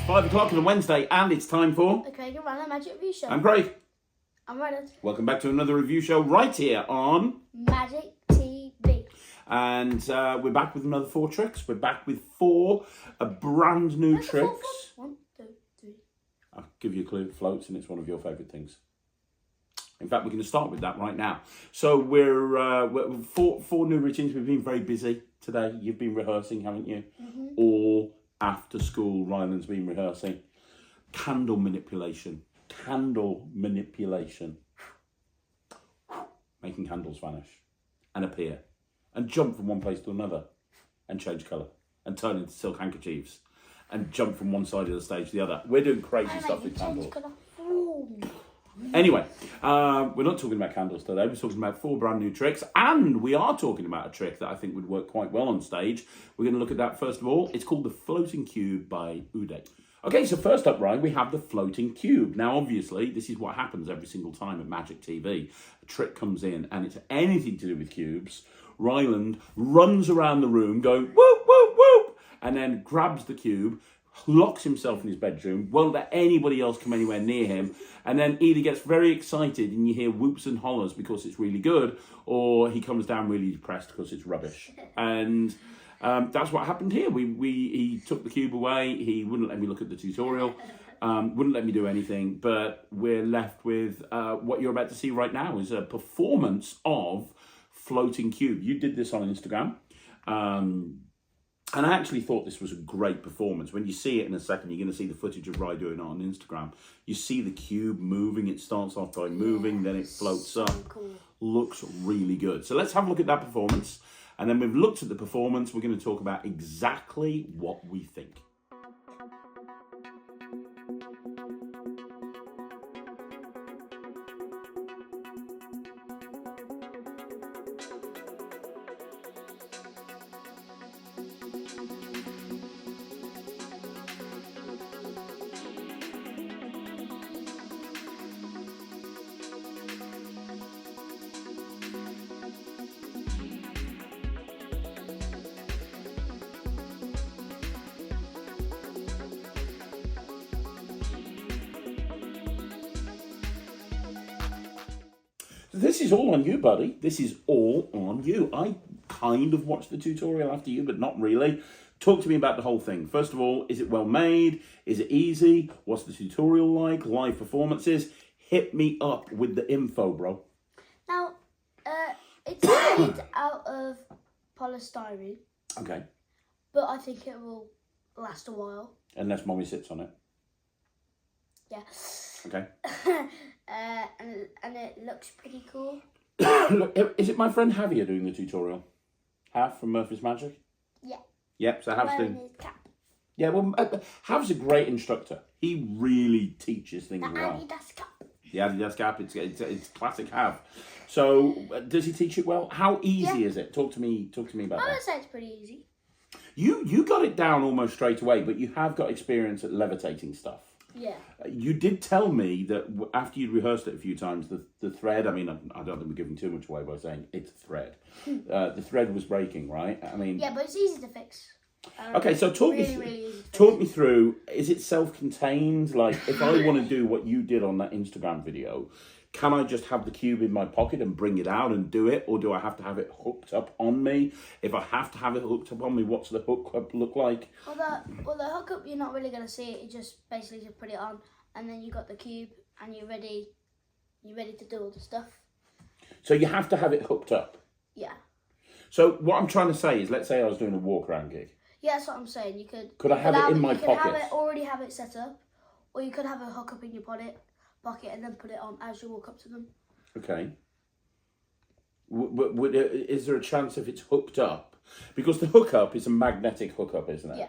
5 o'clock on a Wednesday, and it's time for The Craig and Ryland Magic Review Show. I'm Craig. I'm Ryland. Welcome back to another review show right here on Magic TV. And we're back with another 4 tricks. We're back with 4 brand new tricks. 1, 2, 3. I'll give you a clue. It floats, and it's one of your favourite things. In fact, we're going to start with that right now. So we're 4 new routines. We've been very busy today. You've been rehearsing, haven't you? Mm-hmm. All after school, Ryland's been rehearsing. Candle manipulation. Making candles vanish and appear and jump from one place to another and change colour and turn into silk handkerchiefs and jump from one side of the stage to the other. We're doing crazy stuff with candles. Anyway, we're not talking about candles today. We're talking about 4 brand new tricks, and we are talking about a trick that I think would work quite well on stage. We're going to look at that first of all. It's called the Floating Cube by Uday. Okay, so first up, Ryan, we have the floating cube. Now, obviously, this is what happens every single time at Magic TV. A trick comes in, and it's anything to do with cubes. Ryland runs around the room going, whoop, whoop, whoop, and then grabs the cube, locks himself in his bedroom, won't let anybody else come anywhere near him, and then either gets very excited and you hear whoops and hollers because it's really good, or he comes down really depressed because it's rubbish. And that's what happened here. He took the cube away. He wouldn't let me look at the tutorial, wouldn't let me do anything, but we're left with what you're about to see right now is a performance of floating cube. You did this on Instagram. And I actually thought this was a great performance. When you see it in a second, you're going to see the footage of Rye doing it on Instagram. You see the cube moving. It starts off by moving, then it floats up. Cool. Looks really good. So let's have a look at that performance. And then we've looked at the performance. We're going to talk about exactly what we think. This is all on you, buddy. This is all on you. I kind of watched the tutorial after you, but not really. Talk to me about the whole thing. First of all, is it well made? Is it easy? What's the tutorial like? Live performances? Hit me up with the info, bro. Now, it's made out of polystyrene. Okay. But I think it will last a while. Unless mommy sits on it. Yeah. Okay. And it looks pretty cool. Look, is it my friend Javier doing the tutorial? Hav from Murphy's Magic? Yeah. Yep, so Hav's Wearing doing... his cap. Yeah, well, Hav's a great instructor. He really teaches things The well. Adidas cap. The Adidas cap, it's classic Hav. So, does he teach it well? How easy is it? Talk to me about I that. would say it's pretty easy. You got it down almost straight away, but you have got experience at levitating stuff. Yeah. You did tell me that after you'd rehearsed it a few times, the thread, I mean, I don't think we're giving too much away by saying it's a thread. The thread was breaking, right? I mean... Yeah, but it's easy to fix. Okay, so talk me through, is it self-contained? Like, if I want to do what you did on that Instagram video, can I just have the cube in my pocket and bring it out and do it? Or do I have to have it hooked up on me? If I have to have it hooked up on me, what's the hookup look like? Well, the hookup, you're not really going to see it. You just basically just put it on, and then you got the cube, and you're ready to do all the stuff. So you have to have it hooked up? Yeah. So what I'm trying to say is, let's say I was doing a walk-around gig. Yeah, that's what I'm saying. You could... Could I have it in my pocket? You could already have it set up, or you could have a hookup in your pocket and then put it on as you walk up to them. Okay. Is there a chance if it's hooked up? Because the hookup is a magnetic hookup, isn't it? Yeah.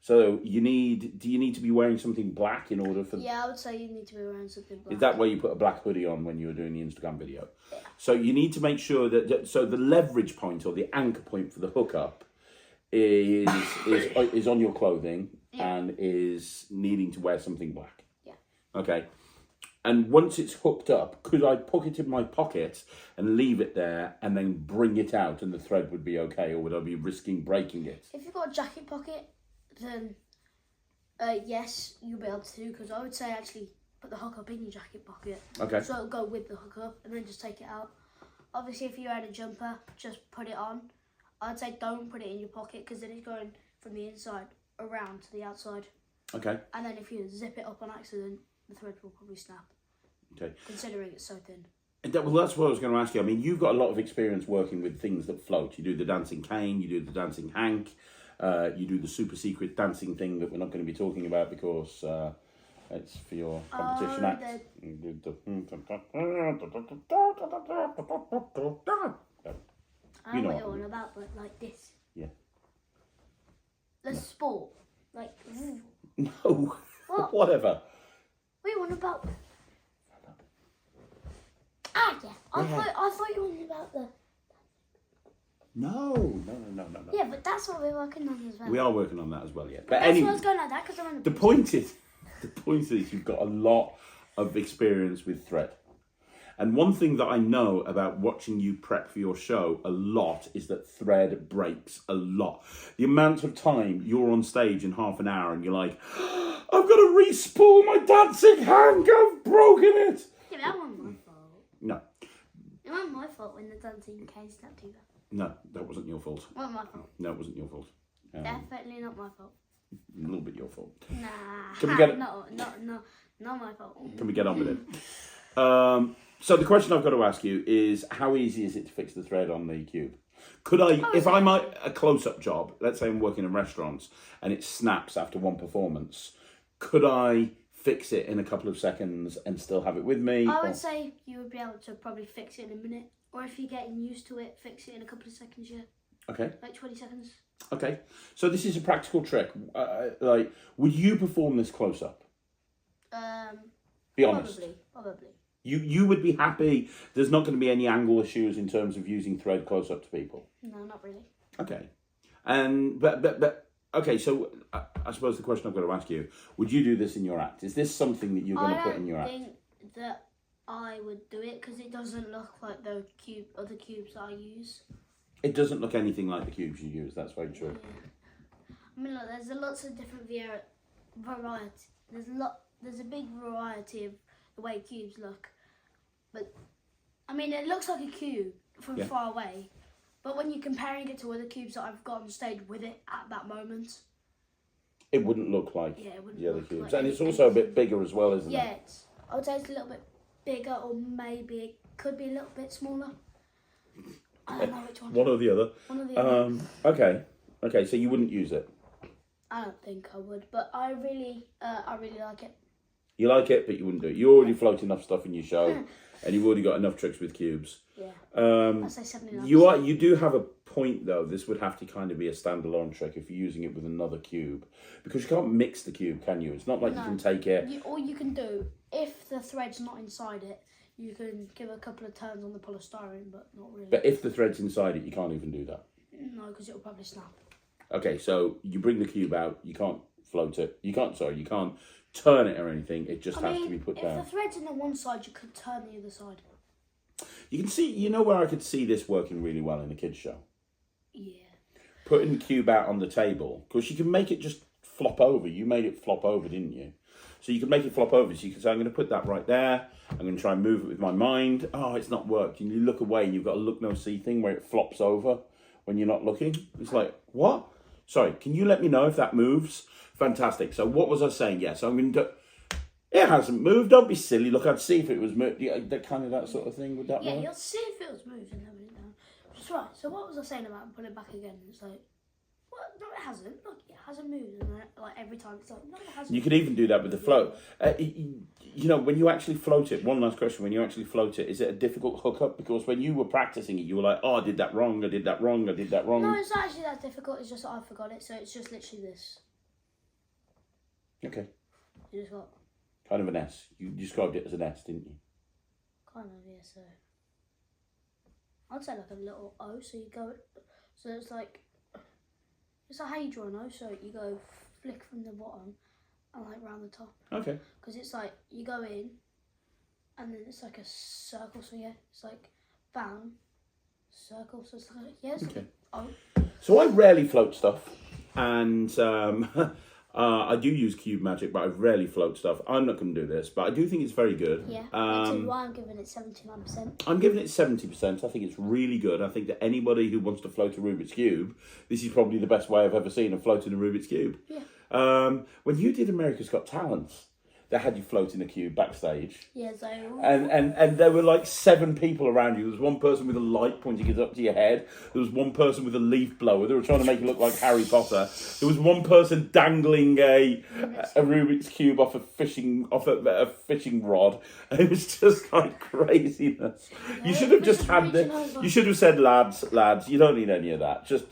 So do you need to be wearing something black in order for... Yeah, I would say you need to be wearing something black. Is that why you put a black hoodie on when you were doing the Instagram video? Yeah. So you need to make sure that... So the leverage point or the anchor point for the hookup is on your clothing and is needing to wear something black. Yeah. Okay. And once it's hooked up, could I put it in my pocket and leave it there and then bring it out and the thread would be okay, or would I be risking breaking it? If you've got a jacket pocket, then Yes, you'll be able to, because I would say actually put the hook up in your jacket pocket. Okay. So it'll go with the hook up, and then just take it out. Obviously, if you're in a jumper, just put it on. I'd say don't put it in your pocket, because then it's going from the inside around to the outside. Okay. And then if you zip it up on accident, the thread will probably snap. Okay. Considering it's so thin. Well, that's what I was going to ask you. I mean, you've got a lot of experience working with things that float. You do the dancing cane, you do the dancing hank, you do the super secret dancing thing that we're not going to be talking about because it's for your competition act. I know what you're on about, but like this. Yeah. The sport. Like. No. What? Whatever. What are you on about? Yeah. I thought you were on about the. No. Yeah, but that's what we're working on as well. We are working on that as well, yeah. But that's anyway, why I was going like that, because I'm on the point is you've got a lot of experience with thread. And one thing that I know about watching you prep for your show a lot is that thread breaks a lot. The amount of time you're on stage in half an hour and you're like, I've got to re-spool my dancing hand, I've broken it. Yeah, but that wasn't my fault. No. It wasn't my fault when the dancing cane snapped either. No, that wasn't your fault. It wasn't my fault. No, it wasn't your fault. Definitely not my fault. A little bit your fault. Nah. Can we get it? No, not my fault. Can we get on with it? So the question I've got to ask you is, how easy is it to fix the thread on the cube? Could I, if I'm a close-up job, let's say I'm working in restaurants and it snaps after one performance, could I fix it in a couple of seconds and still have it with me? I would say you would be able to probably fix it in a minute. Or if you're getting used to it, fix it in a couple of seconds, yeah. Okay. Like 20 seconds. Okay. So this is a practical trick. Like, would you perform this close-up? Be honest. Probably. You would be happy. There's not going to be any angle issues in terms of using thread close up to people. No, not really. Okay, and but okay. So I suppose the question I've got to ask you: would you do this in your act? Is this something that you're going to put in your act? I don't think that I would do it because it doesn't look like the other cubes I use. It doesn't look anything like the cubes you use. That's very true. Yeah. I mean, look, there's lots of different variety. There's a big variety of the way cubes look, but I mean it looks like a cube from far away, but when you're comparing it to other cubes that I've got on stage with it at that moment, it wouldn't look like the other cubes, and it's also a bit bigger as well, isn't it? Yeah, I would say it's a little bit bigger, or maybe it could be a little bit smaller. I don't know which one. One or the other. One or the other. Okay, so you wouldn't use it. I don't think I would, but I really like it. You like it, but you wouldn't do it. You already float enough stuff in your show, and you've already got enough tricks with cubes. Yeah. I'd say 79%. You do have a point though. This would have to kind of be a standalone trick if you're using it with another cube, because you can't mix the cube, can you? It's not like you can take it. All you can do, if the thread's not inside it, you can give a couple of turns on the polystyrene, but not really. But if the thread's inside it, you can't even do that. No, because it'll probably snap. Okay, so you bring the cube out. You can't float it. You can't turn it or anything. It just has to be put down. If the thread's in the one side, you could turn the other side. You can see, you know where I could see this working really well in a kids show? Yeah. Putting the cube out on the table, because you can make it just flop over. You made it flop over, didn't you? So you can make it flop over. So you can say, I'm going to put that right there. I'm going to try and move it with my mind. Oh, it's not worked. And you look away and you've got a look no see thing where it flops over when you're not looking. It's like, what? Sorry, can you let me know if that moves? Fantastic. So what was I saying? Yes, I'm going to... It hasn't moved. Don't be silly. Look, I'd see if it was moved. That sort of thing. Would that work? Yeah, you'll see if it was moved and having it down. That's right. So what was I saying about putting it back again? It's like, what? No, it hasn't. Look, it hasn't moved. And like every time it's like, no, it hasn't. You could even do that with the float. You know, when you actually float it, one last question, when you actually float it, is it a difficult hookup? Because when you were practicing it, you were like, oh, I did that wrong, I did that wrong, I did that wrong. No, it's not actually that difficult. It's just that I forgot it. So it's just literally this. Okay. You just got... Kind of an S. You described it as an S, didn't you? Kind of, yeah, so... I'd say like a little O, so you go... So it's like... It's like how you draw an O, so you go flick from the bottom and like round the top. Okay. Because it's like, you go in, and then it's like a circle, so yeah, it's like down, circle, so it's like, yeah, it's okay. like O. So I rarely float stuff, and I do use cube magic, but I rarely float stuff. I'm not going to do this, but I do think it's very good. Yeah, which is why I'm giving it 79%. I'm giving it 70%. I think it's really good. I think that anybody who wants to float a Rubik's Cube, this is probably the best way I've ever seen of floating a Rubik's Cube. Yeah. When you did America's Got Talent, they had you floating a cube backstage. Yeah, so... And there were like 7 people around you. There was one person with a light pointing it up to your head. There was one person with a leaf blower. They were trying to make it look like Harry Potter. There was one person dangling a Rubik's Cube off a fishing rod. It was just like craziness. You should have just had the. You should have said, lads, you don't need any of that. Just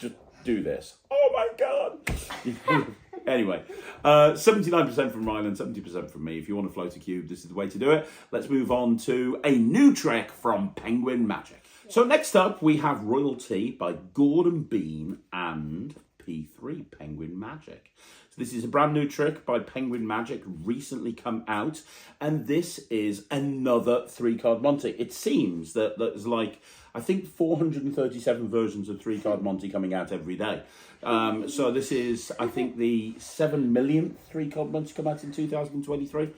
do this. Oh my God. Anyway, 79% from Ryland, 70% from me. If you want to float a cube, this is the way to do it. Let's move on to a new trick from Penguin Magic. So next up, we have Royalty by Gordon Bean and P3 Penguin Magic. So this is a brand new trick by Penguin Magic, recently come out. And this is another 3-card Monty. It seems that there's like, I think 437 versions of 3-card Monty coming out every day. So this is, I think, the 7 millionth 3-card Monty come out in 2023.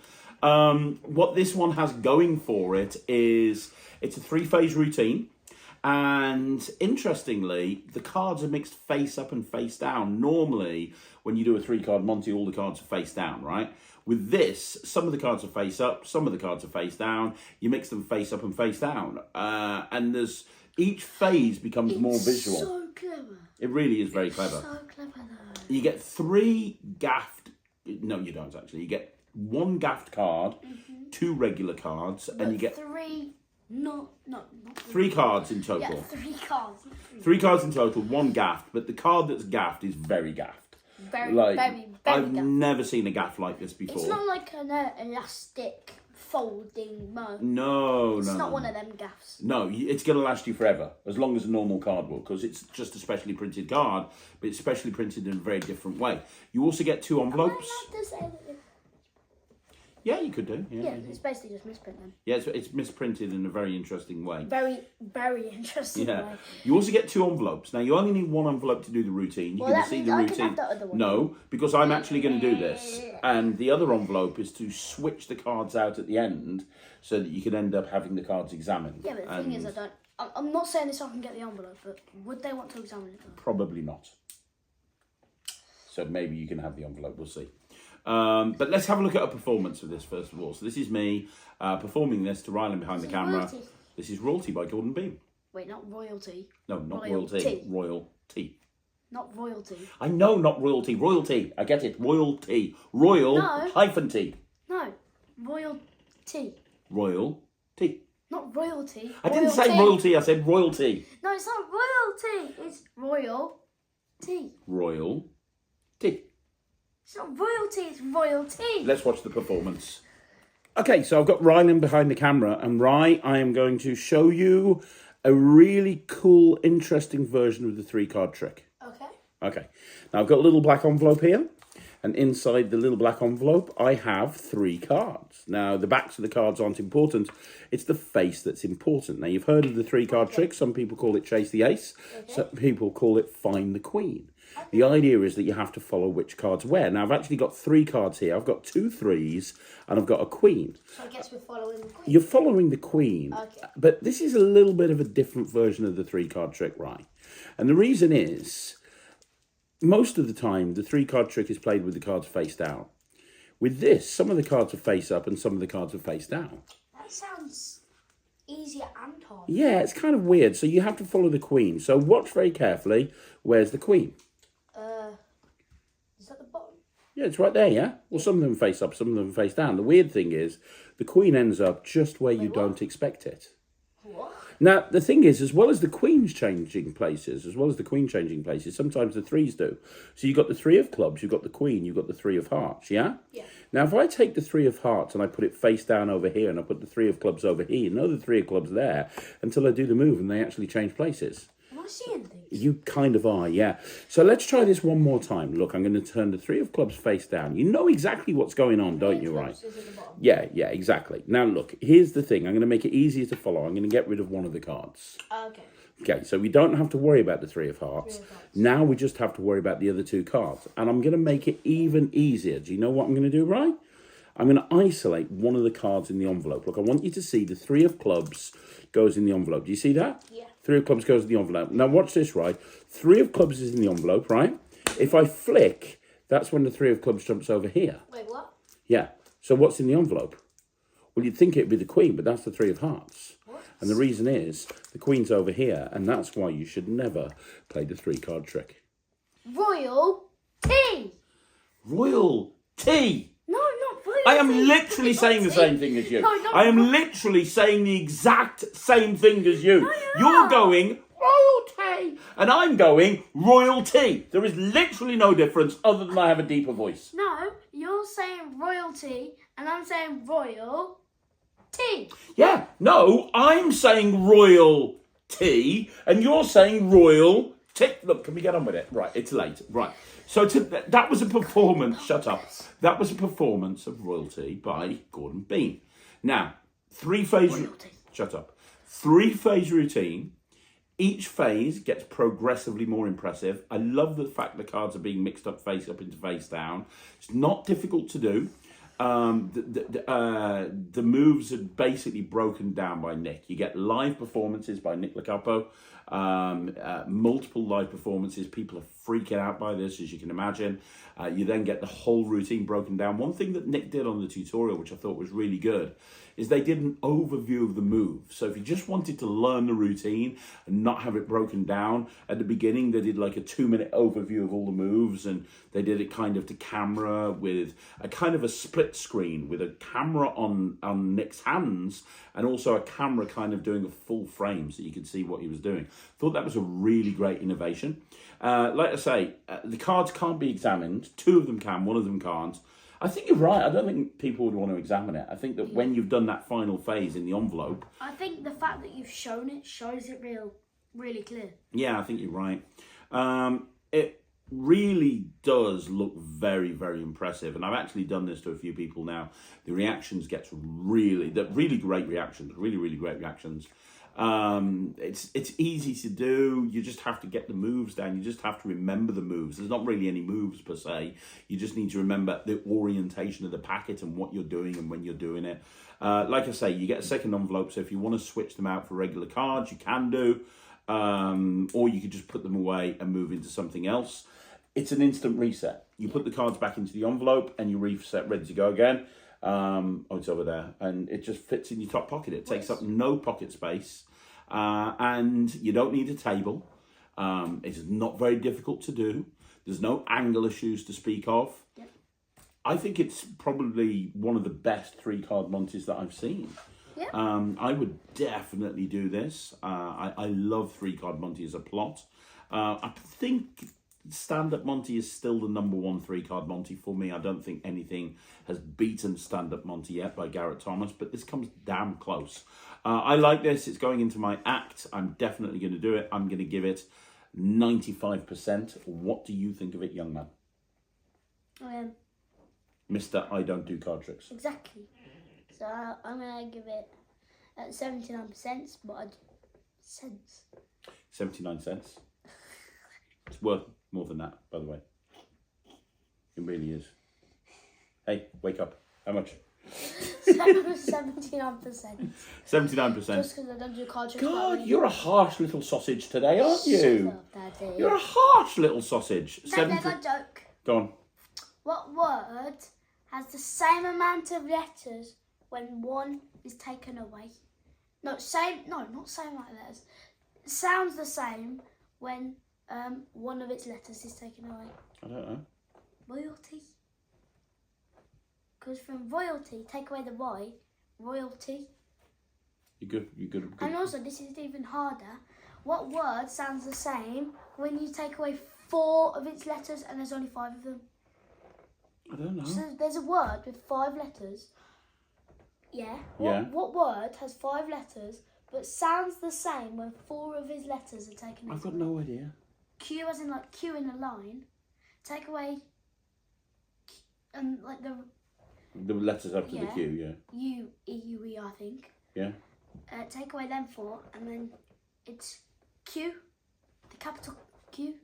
What this one has going for it is it's a 3-phase routine. And interestingly, the cards are mixed face up and face down. Normally, when you do a 3-card Monty, all the cards are face down, right? With this, some of the cards are face up, some of the cards are face down. You mix them face up and face down. And each phase becomes more visual. It's so clever. It really is very clever. So clever, though. You get 3 gaffed... No, you don't, actually. You get 1 gaffed card, 2 regular cards, and you get... 3... Not 3 cards in total. Yeah, 3 cards. 3 cards in total, 1 gaffed, but the card that's gaffed is very gaffed. Very I've gaffed. never seen a gaff like this before. It's not like an elastic folding mug. No. It's not one of them gaffs. No, it's going to last you forever, as long as a normal card will, because it's just a specially printed card, but it's specially printed in a very different way. You also get 2 envelopes. Am I allowed to say that? Yeah, you could do. Yeah, it's basically just misprint then. Yeah, it's misprinted in a very interesting way. Very interesting way. You also get 2 envelopes. Now, you only need 1 envelope to do the routine. You can see the routine. Can have the other one. No, because I'm actually going to do this. And the other envelope is to switch the cards out at the end so that you can end up having the cards examined. Yeah, but the thing is, I'm not saying this so I can get the envelope, but would they want to examine it though? Probably not. So maybe you can have the envelope. We'll see. But let's have a look at a performance of this first of all. So this is me performing this to Ryland behind the camera. Royalty. This is Royalty by Gordon Bean. Wait, not royalty. No, not Royalty. Royalty. Not royalty. I know, not royalty. Royalty. I get it. Royalty. Royal hyphen T. No, royalty. Royalty. Not royalty. I didn't say royalty. I said royalty. No, it's not royalty. It's royalty. Royalty. It's not royalty, it's royalty. Let's watch the performance. Okay, so I've got Ryland behind the camera, and I am going to show you a really cool, interesting version of the 3-card trick. Okay. Now I've got a little black envelope here, and inside the little black envelope, I have 3 cards. Now, the backs of the cards aren't important. It's the face that's important. Now, you've heard of the 3-card trick. Some people call it chase the ace. Some people call it find the queen. The idea is that you have to follow which cards where. Now, I've actually got 3 cards here. I've got 2 3s, and I've got a queen. So I guess we're following the queen. You're following the queen. Okay. But this is a little bit of a different version of the 3-card trick, right? And the reason is, most of the time, the 3-card trick is played with the cards face down. With this, some of the cards are face up and some of the cards are face down. That sounds easier and hard. Yeah, it's kind of weird. So you have to follow the queen. So watch very carefully. Where's the queen? Is that the bottom? Yeah, it's right there, yeah? Well, some of them face up, some of them face down. The weird thing is, the queen ends up just where you don't expect it. What? Now, the thing is, as well as the queen's changing places, sometimes the 3s do. So you've got the 3 of clubs, you've got the queen, you've got the 3 of hearts, yeah? Yeah. Now, if I take the 3 of hearts and I put it face down over here and I put the 3 of clubs over here, you know the 3 of clubs there until I do the move and they actually change places. Am I seeing things? You kind of are, yeah. So let's try this one more time. Look, I'm going to turn the 3 of clubs face down. You know exactly what's going on, don't you, right? Is at the bottom. Yeah, exactly. Now, look, here's the thing. I'm going to make it easier to follow. I'm going to get rid of one of the cards. Okay. Okay, so we don't have to worry about the three of hearts. Three of hearts. Now we just have to worry about the other two cards. And I'm going to make it even easier. Do you know what I'm going to do, right? I'm going to isolate one of the cards in the envelope. Look, I want you to see the three of clubs goes in the envelope. Do you see that? Yeah. Three of clubs goes in the envelope. Now watch this, right? Three of clubs is in the envelope, right? If I flick, that's when the three of clubs jumps over here. Wait, what? Yeah. So what's in the envelope? Well, you'd think it'd be the queen, but that's the three of hearts. What? And the reason is the queen's over here, and that's why you should never play the three-card trick. Royal tea. Royal tea. No, not royal I am tea. literally saying the same thing as you. No, not I am literally saying the exact same thing as you. You're going royalty, and I'm going royalty. There is literally no difference other than I have a deeper voice. No, you're saying royalty, and I'm saying royal tea. Yeah, no, I'm saying royal tea, and you're saying royal tea. Look, can we get on with it? Right, it's late. Right. So that was a performance. Shut up. That was a performance of Royalty by Gordon Bean. Now, three-phase. Shut up. Three-phase routine. Each phase gets progressively more impressive. I love the fact the cards are being mixed up face up into face down. It's not difficult to do. The moves are basically broken down by Nick. You get live performances by Nick Locapo, multiple live performances. People are freaking out by this, as you can imagine. You then get the whole routine broken down. One thing that Nick did on the tutorial, which I thought was really good, is they did an overview of the move. So if you just wanted to learn the routine and not have it broken down, at the beginning they did like a 2-minute overview of all the moves, and they did it kind of to camera with a kind of a split screen with a camera on Nick's hands and also a camera kind of doing a full frame so you could see what he was doing. Thought that was a really great innovation. Like I say, the cards can't be examined. 2 of them can, 1 of them can't. I think you're right. I don't think people would want to examine it. I think that when you've done that final phase in the envelope... I think the fact that you've shown it shows it really clear. Yeah, I think you're right. It really does look very, very impressive. And I've actually done this to a few people now. The reactions gets really great reactions. Really, really great reactions. It's easy to do. You just have to get the moves down. You just have to remember the moves. There's not really any moves per se. You just need to remember the orientation of the packet and what you're doing and when you're doing it. Like I say, you get a second envelope, so if you want to switch them out for regular cards, you can do. Or you could just put them away and move into something else. It's an instant reset. You put the cards back into the envelope and you reset, ready to go again. Oh, it's over there. And it just fits in your top pocket. It takes up no pocket space. And you don't need a table. It's not very difficult to do. There's no angle issues to speak of. Yep. I think it's probably one of the best 3-card Montes that I've seen. Yep. I would definitely do this. I love 3-card Monte as a plot. I think Stand-Up Monte is still the number 1 3-card Monte for me. I don't think anything has beaten Stand-Up Monte yet by Garrett Thomas, but this comes damn close. I like this. It's going into my act. I'm definitely going to do it. I'm going to give it 95%. What do you think of it, young man? Mr. I don't do card tricks. Exactly. So I'm going to give it 79%, but cents. 79 cents. It's worth more than that, by the way. It really is. Hey, wake up. How much? 79%. 79%. Just because I don't do card tricks. God, you're a harsh little sausage today, aren't you? Shut up, Daddy. You're a harsh little sausage. Daddy, I got a joke. Go on. What word has the same amount of letters when one is taken away? Not same amount of letters. It sounds the same when one of its letters is taken away. I don't know. Royalty. Because from royalty, take away the Y, royalty. You're good. And also, this is even harder. What word sounds the same when you take away 4 of its letters and there's only 5 of them? I don't know. So there's a word with 5 letters. Yeah. What word has 5 letters but sounds the same when 4 of his letters are taken away? I've got no idea. Q as in like Q in a line. Take away like the letters after the Q, yeah. U, E, U, E, I think. Yeah. Take away them 4 and then it's Q, the capital Q.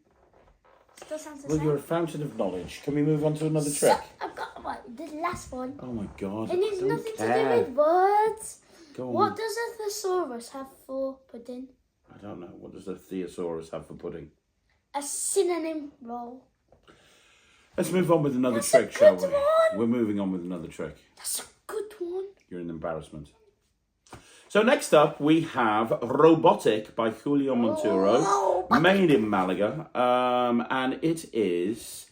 Still sounds the Well, same. you're a fountain of knowledge. Can we move on to another trick? I've got the last one. Oh my God. It needs I don't nothing care. to do with words. Go on. What does a thesaurus have for pudding? I don't know. What does a thesaurus have for pudding? A synonym roll. Let's move on with another That's trick, a shall good we? one. We're moving on with another trick. That's a good one. You're an embarrassment. So next up, we have RoboTic by Julio Montoro, made in Malaga, and it is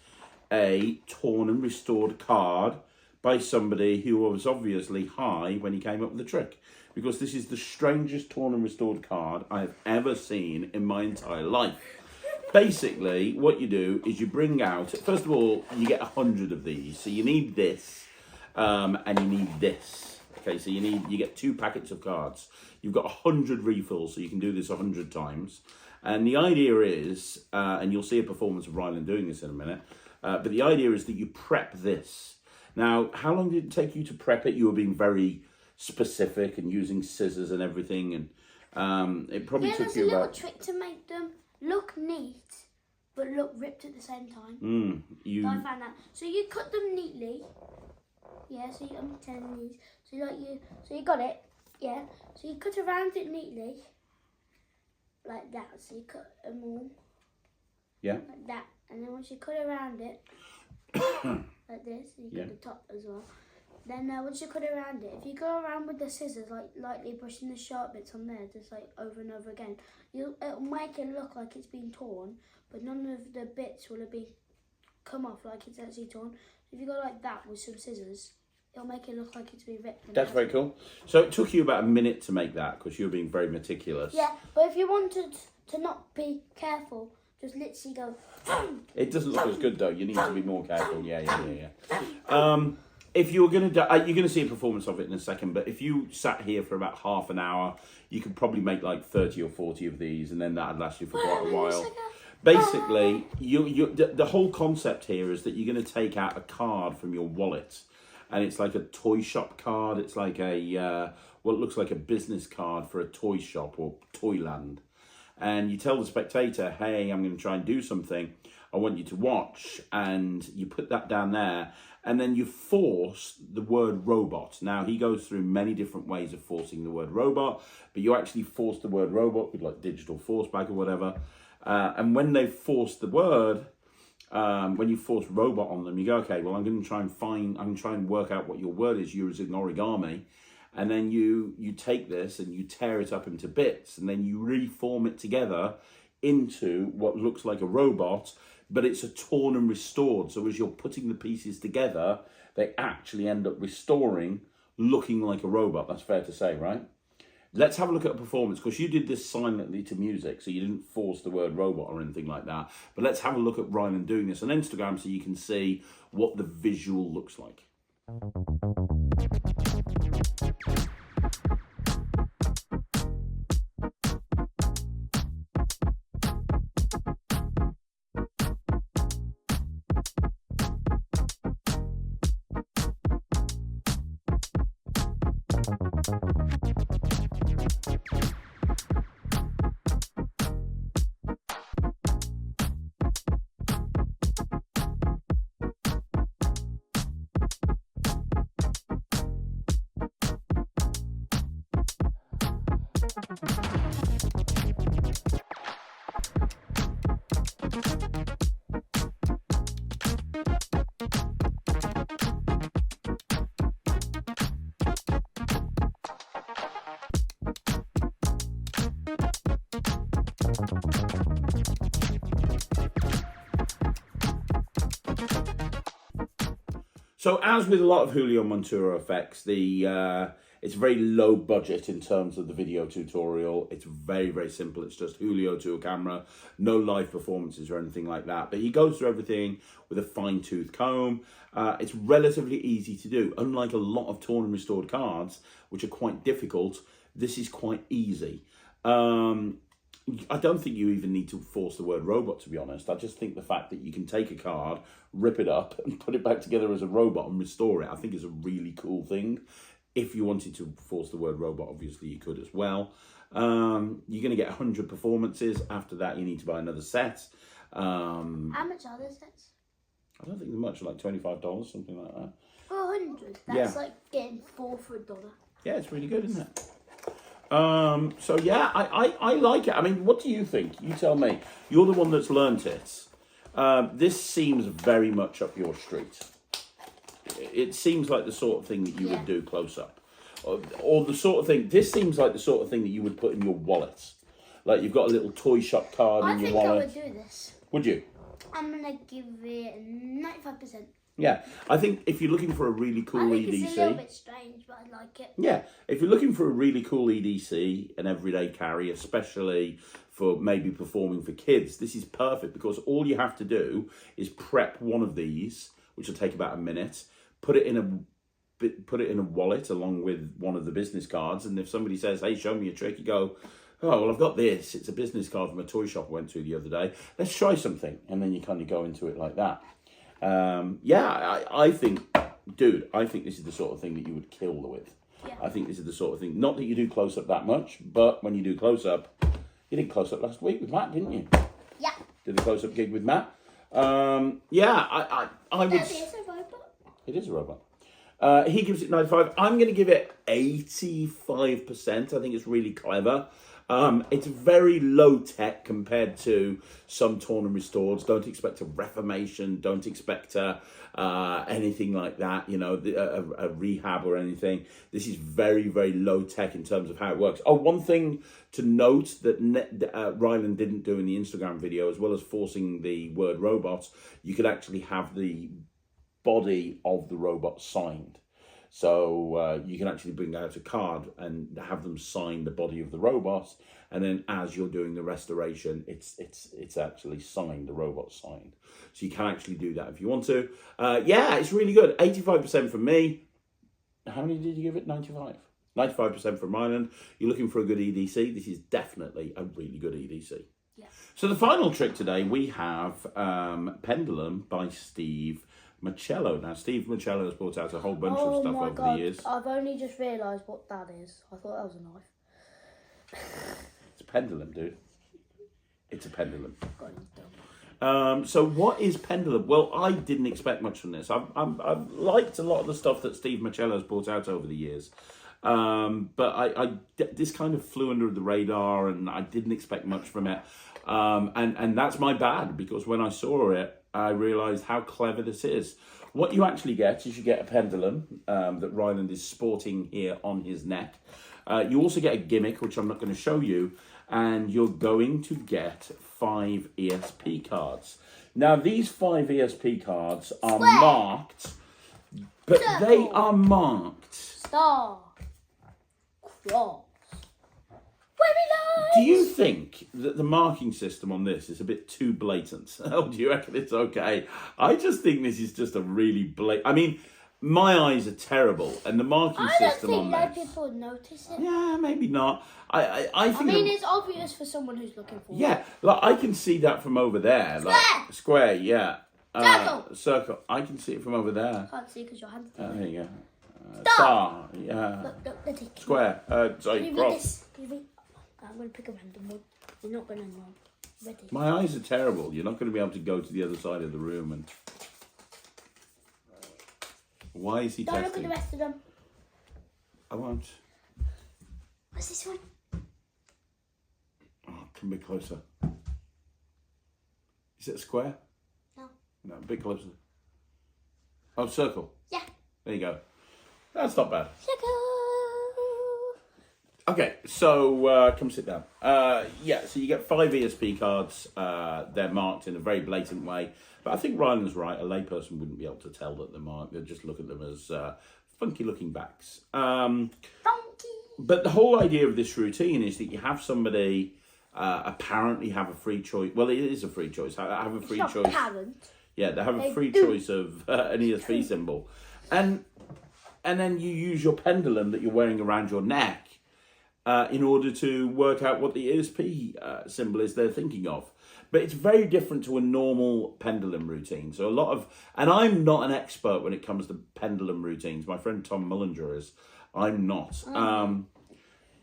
a torn and restored card by somebody who was obviously high when he came up with the trick, because this is the strangest torn and restored card I have ever seen in my entire life. Basically, what you do is you bring out, first of all, you get 100 of these, so you need this, and you need this. Okay, so you get 2 packets of cards. You've got 100 refills, so you can do this 100 times. And the idea is, and you'll see a performance of Ryland doing this in a minute, but the idea is that you prep this. Now, how long did it take you to prep it? You were being very specific and using scissors and everything, and it probably took there's you a little about... trick to make them look neat, but look ripped at the same time. you... I found that. So you cut them neatly. Yeah, so I'm telling you. So you got it. Yeah. So you cut around it neatly, like that. So you cut them all. Yeah. Like that, and then once you cut around it, like this, you cut the top as well. Then once you cut around it, if you go around with the scissors, like lightly brushing the sharp bits on there, just like over and over again, it'll make it look like it's been torn, but none of the bits will have been come off like it's actually torn. If you go like that with some scissors, it'll make it look like it's been ripped. That's very cool. So it took you about a minute to make that because you were being very meticulous. Yeah, but if you wanted to not be careful, just literally go. It doesn't look as good though. You need to be more careful. Yeah. If you were going to, you're going to see a performance of it in a second. But if you sat here for about half an hour, you could probably make like 30 or 40 of these, and then that'd last you for quite a while. Basically, the whole concept here is that you're going to take out a card from your wallet, and it's like a toy shop card. It's like what looks like a business card for a toy shop or Toyland. And you tell the spectator, hey, I'm going to try and do something. I want you to watch. And you put that down there. And then you force the word robot. Now, he goes through many different ways of forcing the word robot. But you actually force the word robot with like digital force bag or whatever. And when they've forced the word, when you force robot on them, you go, okay, well, I'm going to try and work out what your word is using origami. And then you take this and you tear it up into bits, and then you reform it together into what looks like a robot, but it's a torn and restored. So as you're putting the pieces together, they actually end up restoring, looking like a robot. That's fair to say, right? Let's have a look at a performance, because you did this silently to music, so you didn't force the word robot or anything like that. But let's have a look at Ryland doing this on Instagram so you can see what the visual looks like. So as with a lot of Julio Montoro effects, it's very low budget in terms of the video tutorial. It's very, very simple. It's just Julio to a camera, no live performances or anything like that. But he goes through everything with a fine-tooth comb. It's relatively easy to do. Unlike a lot of torn and restored cards, which are quite difficult, this is quite easy. I don't think you even need to force the word robot, to be honest. I just think the fact that you can take a card, rip it up and put it back together as a robot and restore it, I think is a really cool thing. If you wanted to force the word robot, obviously you could as well. You're going to get 100 performances. After that, you need to buy another set. How much are those sets? I don't think they're much, like $25, something like that. For 100, that's like getting 4 for $1. Yeah, it's really good, isn't it? So yeah, I like it. I mean, what do you think? You tell me. You're the one that's learnt it. This seems very much up your street. It seems like the sort of thing that you would do close up. Or the sort of thing, this seems like the sort of thing that you would put in your wallet. Like you've got a little toy shop card in your wallet. I think I would do this. Would you? I'm going to give it 95%. Yeah, I think if you're looking for a really cool EDC... it's a little bit strange, but I like it. Yeah, if you're looking for a really cool EDC, an everyday carry, especially for maybe performing for kids, this is perfect because all you have to do is prep one of these, which will take about a minute, put it in a wallet along with one of the business cards, and if somebody says, hey, show me a trick, you go, oh, well, I've got this. It's a business card from a toy shop I went to the other day. Let's try something. And then you kind of go into it like that. I think, dude, I think this is the sort of thing that you would kill with. Yeah. I think this is the sort of thing, not that you do close up that much, but when you do close up, you did close up last week with Matt, didn't you? Yeah. Did a close up gig with Matt. I would. It's a robot. It is a robot. He gives it 95. I'm going to give it 85%. I think it's really clever. It's very low tech compared to some torn and restores. Don't expect a reformation. Don't expect anything like that. You know, a rehab or anything. This is very, very low tech in terms of how it works. Oh, one thing to note that Ryland didn't do in the Instagram video, as well as forcing the word robots, you could actually have the body of the robot signed. So you can actually bring out a card and have them sign the body of the robot, and then as you're doing the restoration, it's actually signed, the robot signed. So you can actually do that if you want to. Yeah, it's really good. 85% from me. How many did you give it? 95. 95% from Ryland. You're looking for a good EDC. This is definitely a really good EDC. Yeah. So the final trick today, we have Pendulum by Steve Marchello. Now, Steve Marchello has brought out a whole bunch of stuff over the years. I've only just realised what that is. I thought that was a knife. It's a pendulum, dude. It's a pendulum. God, he's dumb. So what is Pendulum? Well, I didn't expect much from this. I've liked a lot of the stuff that Steve Marchello has brought out over the years. But this kind of flew under the radar and I didn't expect much from it. And that's my bad, because when I saw it, I realised how clever this is. What you actually get is you get a pendulum that Ryland is sporting here on his neck. You also get a gimmick, which I'm not going to show you, and you're going to get 5 ESP cards. Now, these 5 ESP cards are marked, but they are marked. Star. Cross. Do you think that the marking system on this is a bit too blatant? Oh, do you reckon it's okay? I just think this is just a really blatant... I mean, my eyes are terrible, and the marking system on this... I don't think people would notice it. Yeah, maybe not. I think... it's obvious for someone who's looking for it. Yeah, like I can see that from over there. Square, yeah. Circle. I can see it from over there. Can't see because your hands There you go. Star. Yeah. Look, Square. Sorry, cross. I'm going to pick a random one. You're not going to know. Ready? My eyes are terrible. You're not going to be able to go to the other side of the room. And why is he Don't testing? look at the rest of them. I won't. What's this one? Oh, come a bit closer. Is it a square? No. No, a bit closer. Oh, circle. Yeah. There you go. That's not bad. Circle. Okay, so come sit down. Yeah, so you get 5 ESP cards. They're marked in a very blatant way. But I think Ryland's right. A layperson wouldn't be able to tell that they're marked. They'd just look at them as funky-looking backs. Funky. But the whole idea of this routine is that you have somebody apparently have a free choice. Well, it is a free choice. Have a free choice. Parent. Yeah, they have a free choice of an ESP symbol. And then you use your pendulum that you're wearing around your neck in order to work out what the ESP symbol is they're thinking of. But it's very different to a normal pendulum routine. So and I'm not an expert when it comes to pendulum routines. My friend Tom Mullinger is. I'm not.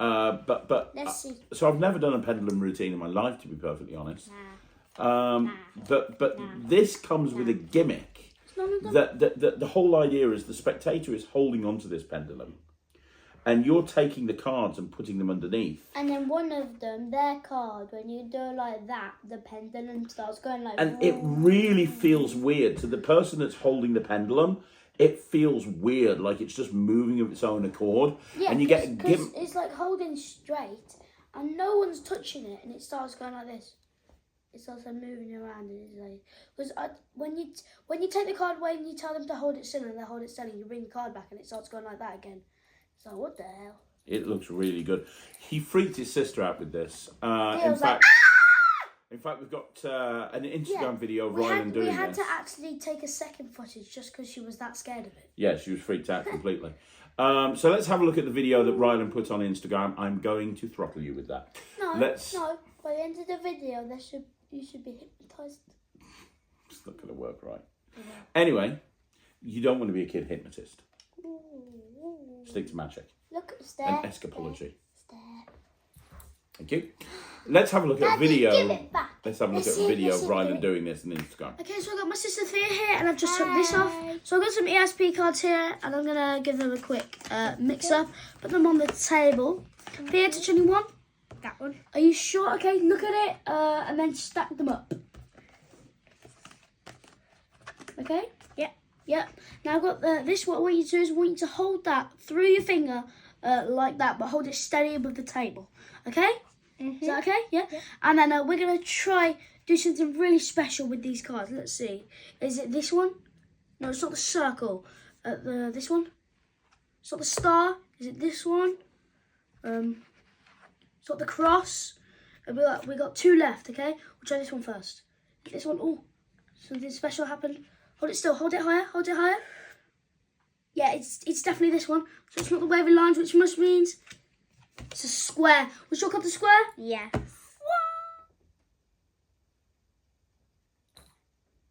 But Let's see. so I've never done a pendulum routine in my life, to be perfectly honest. But this comes with a gimmick. That the whole idea is the spectator is holding onto this pendulum, and you're taking the cards and putting them underneath. And then one of them, their card, when you do it like that, the pendulum starts going like. And it really feels weird to the person that's holding the pendulum. It feels weird, like it's just moving of its own accord. Yeah, and you get a gimmick. It's like holding straight, and no one's touching it, and it starts going like this. It starts like moving around, and it's like because when you take the card away and you tell them to hold it still, and they hold it still, and you bring the card back, and it starts going like that again. It's like, what the hell? It looks really good. He freaked his sister out with this. In fact, we've got an Instagram video of Ryland doing this. We had to actually take a second footage just because she was that scared of it. Yeah, she was freaked out completely. So let's have a look at the video that Ryland put on Instagram. I'm going to throttle you with that. No. By the end of the video, you should be hypnotised. It's not going to work right. Yeah. Anyway, you don't want to be a kid hypnotist. Stick to magic. Look, stare. And escapology. Stare. Thank you. Let's have a look at a video. Give it back. Let's have a look at a video of Ryland doing this on Instagram. Okay, so I've got my sister Thea here, and I've just took this off. So I've got some ESP cards here, and I'm going to give them a quick mix-up. Put them on the table. Thea, touch any one? That one. Are you sure? Okay, look at it, and then stack them up. Okay? Yep. Now I've got this. What I want you to do is I want you to hold that through your finger like that, but hold it steady above the table. Okay? Is that okay? Yeah? And then we're going to try do something really special with these cards. Let's see. Is it this one? No, it's not the circle. This one? It's not the star. Is it this one? It's not the cross. We got two left, okay? We'll try this one first. This one. Oh, something special happened. Hold it still. Hold it higher. Hold it higher. Yeah, it's definitely this one. So it's not the wavy lines, which must means it's a square. Was your card the square? Yeah.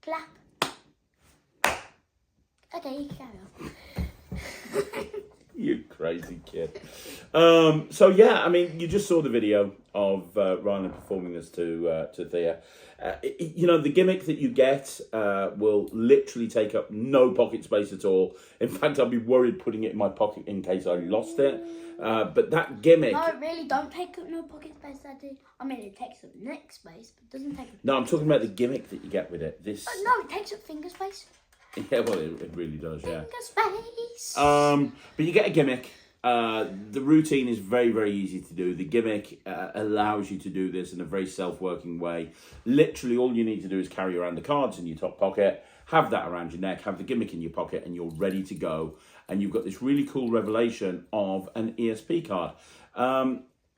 Clap. Okay, you can carry on. You crazy kid. So yeah, I mean, you just saw the video of Ryland performing this to Thea. You know, the gimmick that you get will literally take up no pocket space at all. In fact, I'd be worried putting it in my pocket in case I lost it. But that gimmick... No, it really don't take up no pocket space, Daddy. I mean, it takes up neck space, but it doesn't take up... No, I'm talking about the gimmick that you get with it. This... no, it takes up finger space. Yeah, well, it really does, yeah. Finger space. But you get a gimmick. The routine is very, very easy to do. The gimmick allows you to do this in a very self-working way. Literally, all you need to do is carry around the cards in your top pocket, have that around your neck, have the gimmick in your pocket, and you're ready to go. And you've got this really cool revelation of an ESP card.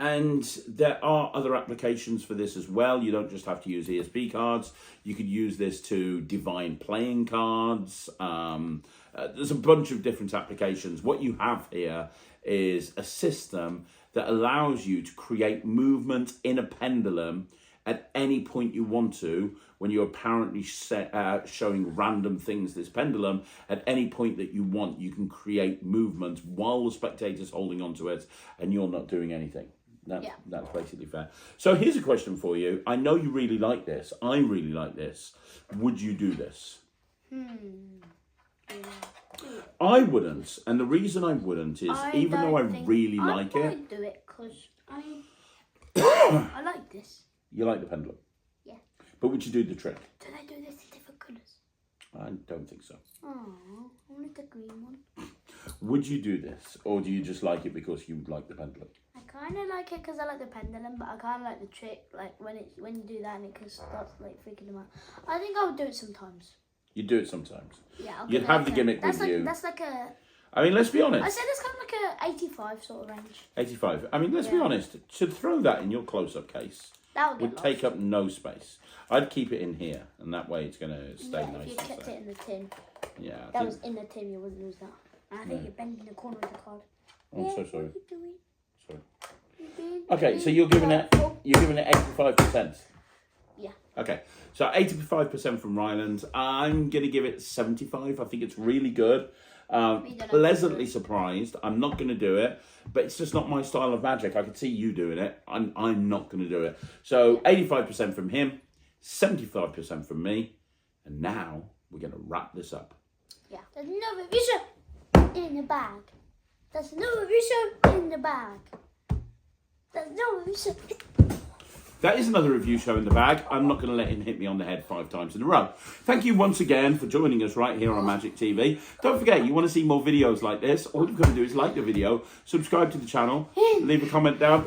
And there are other applications for this as well. You don't just have to use ESP cards. You could use this to divine playing cards. There's a bunch of different applications. What you have here is a system that allows you to create movement in a pendulum at any point you want to, when you're apparently showing random things, this pendulum, at any point that you want, you can create movement while the spectator's holding onto it and you're not doing anything. That's basically fair. So here's a question for you. I know you really like this. I really like this. Would you do this? I wouldn't. And the reason I wouldn't is even though I really like it. I would do it because I like this. You like the pendulum? Yeah. But would you do the trick? Do they do this in different colours? I don't think so. Oh, I wanted the green one. Would you do this? Or do you just like it because you like the pendulum? I kind of like it because I like the pendulum, but I kind of like the trick, like when you do that and it starts like freaking them out. I think I would do it sometimes. You'd do it sometimes? Yeah. You'd have the gimmick with you. That's like a... I mean, let's be honest. I said it's kind of like a 85 sort of range. 85. I mean, let's be honest. To throw that in your close-up case would take up no space. I'd keep it in here, and that way it's going to stay nice. If you kept it in the tin. Yeah. That was in the tin, you wouldn't lose that. And I think you're bending the corner of the card. I'm so sorry. What are you doing? Sorry. Okay, so you're giving it 85%. Yeah. Okay, so 85% from Ryland. I'm going to give it 75. I think it's really good. Pleasantly surprised. I'm not going to do it, but it's just not my style of magic. I could see you doing it. I'm not going to do it. So 85% from him, 75% from me, and now we're going to wrap this up. Yeah. There's no revision in the bag. There's no revision in the bag. There's no revision. That is another review show in the bag. I'm not going to let him hit me on the head 5 times in a row. Thank you once again for joining us right here on Magic TV. Don't forget, you want to see more videos like this, all you've got to do is like the video, subscribe to the channel, leave a comment down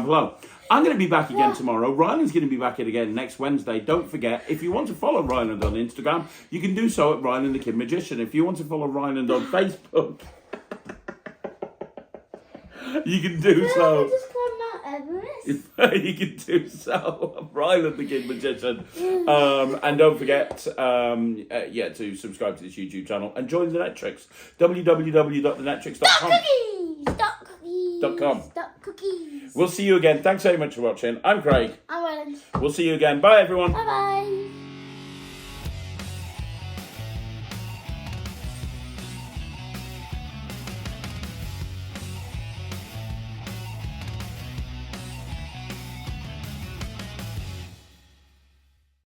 below. I'm going to be back again tomorrow. Ryland's going to be back again next Wednesday. Don't forget, if you want to follow Ryland on Instagram, you can do so at Ryland the Kid Magician. If you want to follow Ryland on Facebook, you can do so. You can do so. Ryland the Kid Magician. And don't forget, to subscribe to this YouTube channel and join the Netrix. www.thenetrix.com. Cookies. We'll see you again. Thanks very much for watching. I'm Craig. I'm Ryland. We'll see you again. Bye, everyone. Bye-bye.